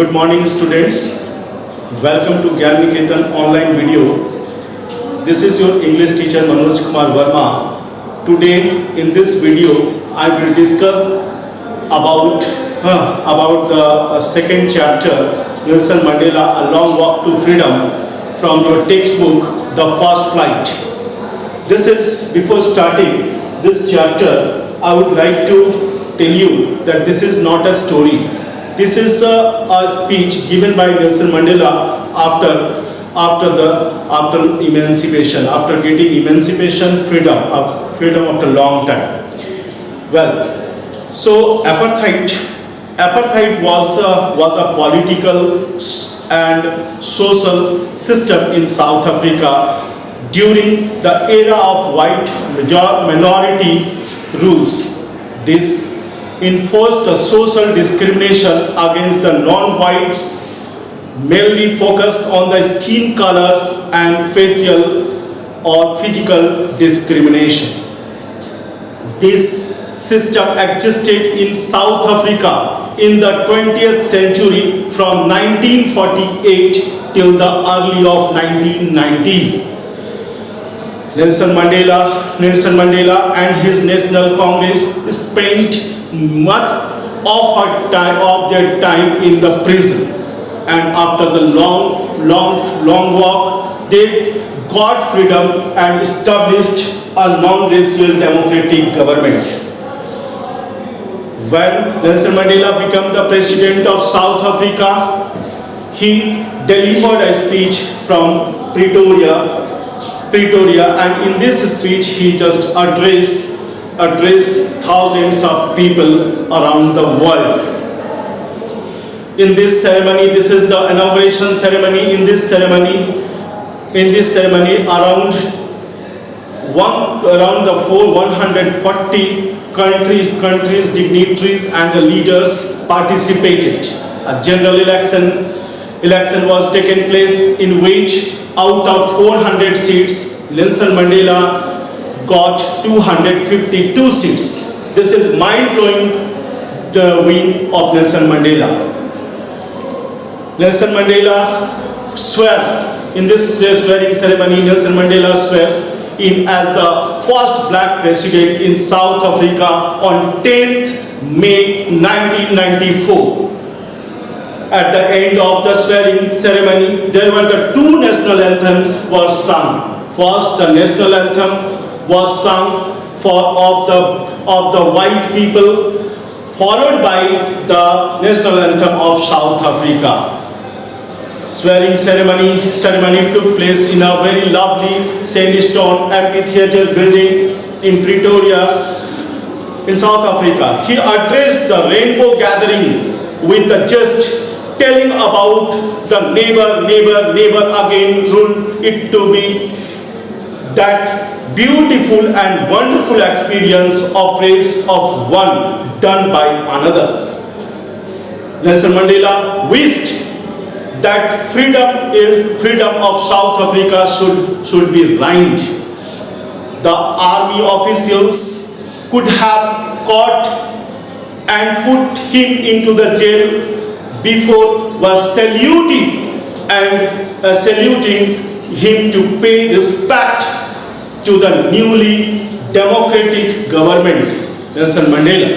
Good morning, students. Welcome to Gyan Niketan online video. This is your English teacher Manoj Kumar Verma. Today in this video I will discuss about the second chapter, Nelson Mandela, A Long Walk to Freedom, from your textbook, The First Flight. This is, before starting this chapter, I would like to tell you that this is not a story. This is a speech given by Nelson Mandela after emancipation, after getting emancipation, freedom after long time. Well, so apartheid was a political and social system in South Africa during the era of white minority rules. This enforced the social discrimination against the non-whites, mainly focused on the skin colors and facial or physical discrimination. This system existed in South Africa in the 20th century from 1948 till the early of 1990s. Nelson Mandela and his National Congress spent much of their time in the prison, and after the long walk they got freedom and established a non-racial democratic government. When Nelson Mandela became the president of South Africa, he delivered a speech from Pretoria, and in this speech he just addressed thousands of people around the world. In this ceremony, this is the inauguration ceremony. In this ceremony, around 140 countries, dignitaries and the leaders participated. A general election was taken place, in which out of 400 seats, Nelson Mandela got 252 seats. This is mind-blowing, the win of Nelson Mandela. Nelson Mandela swears, in this swearing ceremony, Nelson Mandela swears in as the first black president in South Africa on 10th May 1994. At the end of the swearing ceremony, there were the two national anthems were sung. First, the national anthem was sung of the white people, followed by the national anthem of South Africa. Swearing ceremony took place in a very lovely sandstone amphitheater building in Pretoria, in South Africa. He addressed the rainbow gathering with the just telling about the never again rule it to be that beautiful and wonderful experience of praise of one done by another. Nelson Mandela wished that freedom of South Africa should be reigned. The army officials could have caught and put him into the jail before was saluting him to pay respect to the newly democratic government, Nelson Mandela.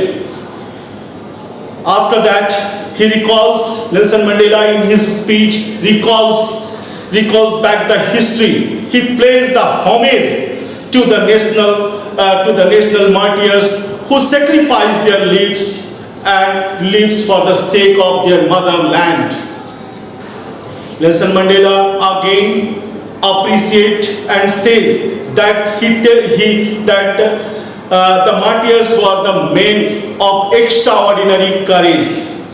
After that, Nelson Mandela in his speech recalls back the history. He pays the homage to the national martyrs who sacrificed their lives for the sake of their motherland. Nelson Mandela again appreciates and says that the martyrs were the men of extraordinary courage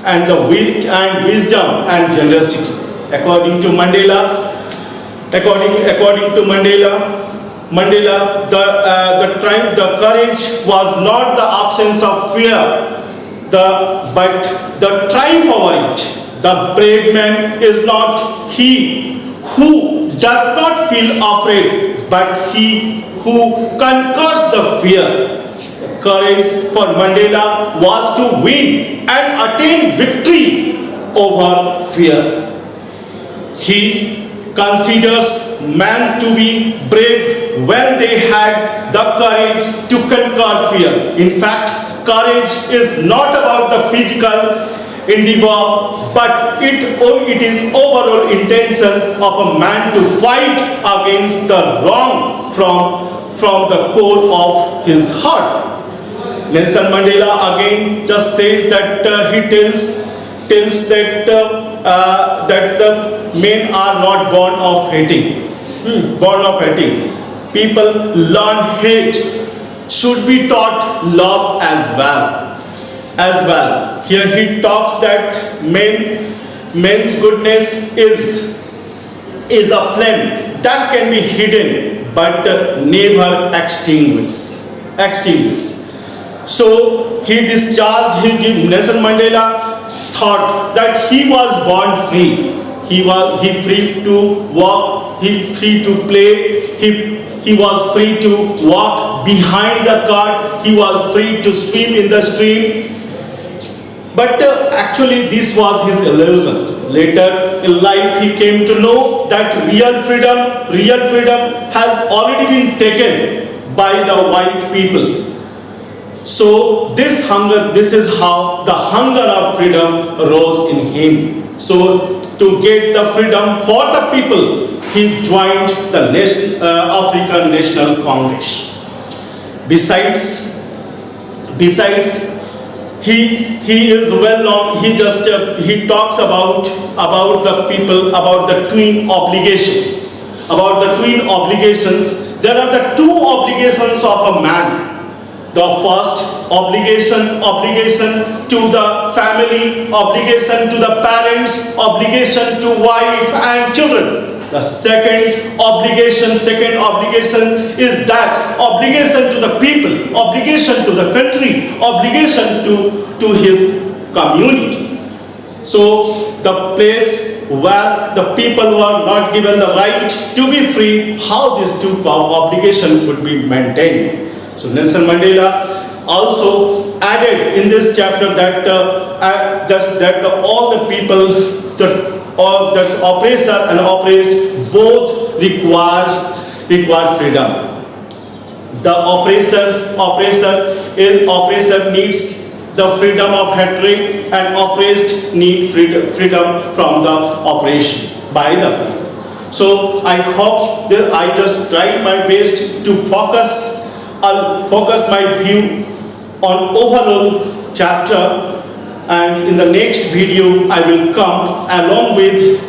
and wisdom and generosity. According to Mandela, the courage was not the absence of fear, but the triumph over it. The brave man is not he who does not feel afraid, but he who conquers the fear. The courage for Mandela was to win and attain victory over fear. He considers man to be brave when they had the courage to conquer fear. In fact, courage is not about the physical endeavor, but it is overall intention of a man to fight against the wrong from the core of his heart. Nelson Mandela again just says that he tells that the men are not born of hating. Born of hating. People learn hate should be taught love as well. As well. Here he talks that men's goodness is a flame that can be hidden but never extinguished. So he discharged Nelson Mandela thought that he was born free. He free to walk, he free to play, he was free to walk behind the cart, he was free to swim in the stream. But actually this was his illusion. Later in life he came to know that real freedom has already been taken by the white people. So this is how the hunger of freedom rose in him. So to get the freedom for the people, he joined the African National Congress. Besides, he is well known. He talks about the people, about the twin obligations. About the twin obligations, there are the two obligations of a man. The first obligation to the family, obligation to the parents, obligation to wife and children. The second obligation is that obligation to the people, obligation to the country, obligation to his community. So the place where the people were not given the right to be free, how these two obligations could be maintained. So Nelson Mandela also added in this chapter that all the people, that oppressor and oppressed both require freedom. The oppressor needs the freedom of hatred, and oppressed need freedom from the oppression by the people. So I hope that I just tried my best to focus my view on overall chapter, and in the next video I will come along with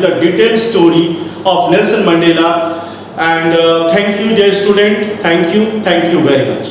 the detailed story of Nelson Mandela. And thank you, dear student. Thank you very much.